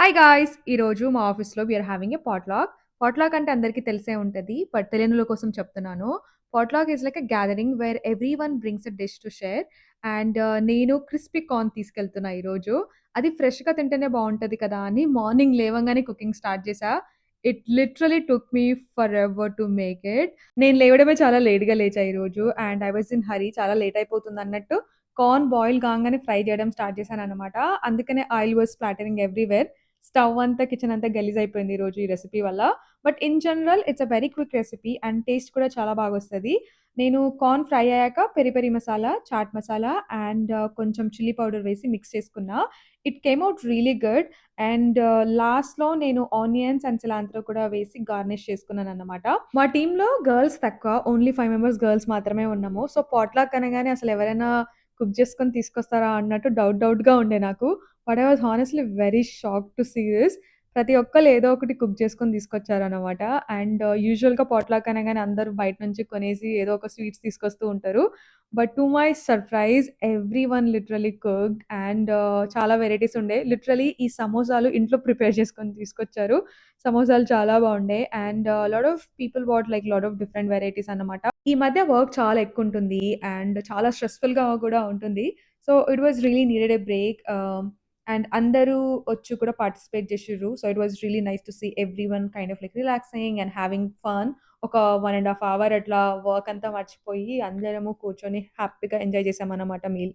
Hi guys! ఈరోజు మా ఆఫీస్‌లో we are having a potluck. Potluck అంటే అందరికీ తెలిసే ఉంటది. బట్ తెలియనోళ్ళ కోసం చెప్తున్నాను. Potluck is like a gathering where everyone brings a dish to share. And నేను క్రిస్పీ కార్న్ తీసుకెళ్తున్నా ఈరోజు. అది ఫ్రెష్‌గా తింటేనే బావుంటది కదా! అని మార్నింగ్ లేవంగానే కుకింగ్ స్టార్ట్ చేశా. It literally took me forever to make it. నేను లేవడమే చాలా లేట్‌గా లేచా ఈరోజు. And I was in hurry చాలా లేట్ అయిపోతుందన్నట్టు కార్న్ బాయిల్ కాంగానే ఫ్రై చేయడం స్టార్ట్ చేశాననమాట. అందుకనే oil was splattering everywhere. Stove అంతా, కిచెన్ అంతా గలీజయిపోయింది ఈరోజు ఈ రెసిపీ వల్ల. But in general it's a very quick recipe and taste కూడా చాలా బాగొస్తది. నేను కార్న్ ఫ్రై అయ్యాక peri peri masala, chaat masala and కొంచెం చిల్లీ పౌడర్ వేసి మిక్స్ చేసుకున్నా. It came out really good. And లాస్ట్‌లో నేను ఆనియన్స్ అండ్ సిలాంత్రో కూడా వేసి గార్నిష్ చేసుకున్నానన్నమాట. మా టీమ్‌లో గర్ల్స్ తక్కువ. ఓన్లీ 5 మెంబర్స్ గర్ల్స్ మాత్రమే ఉన్నాము. సో, పాట్‌లక్ అనగానే అసలెవరైనా కుక్ చేసుకొని తీసుకొస్తారా అన్నట్టు డౌట్‌గా ఉండే నాకు. But I was honestly very shocked to see this. ప్రతి ఒక్కళ్ళు ఏదో ఒకటి కుక్ చేసుకొని తీసుకొచ్చారనమాట. అండ్ యూజువల్‌గా పాట్‌లక్ అనగానే అందరూ బయట నుంచి కొనేసి ఏదో ఒక స్వీట్స్ తీసుకొస్తూ ఉంటారు. But to my surprise everyone literally cooked and చాలా వెరైటీస్ ఉండే. లిటరల్లీ ఈ సమోసాలు ఇంట్లో ప్రిపేర్ చేసుకొని తీసుకొచ్చారు. సమోసాలు చాలా బాగుండే. And lot of people bought like lot of different varieties అన్నమాట. ఈ మధ్య వర్క్ చాలా ఎక్కువుంటుంది. అండ్ చాలా స్ట్రెస్‌ఫుల్‌గా కూడా ఉంటుంది. So, it was really needed a break. And అందరూ వచ్చి కూడా పార్టిసిపేట్ చేషిర్రు. So, it was really nice to see everyone kind of like relaxing and having fun. ఒక 1 ½ అవర్ అట్లా వర్క్ అంతా మర్చిపోయి అందరము కూర్చొని హ్యాపీగా ఎంజాయ్ చేశామన్నమాట మీల్.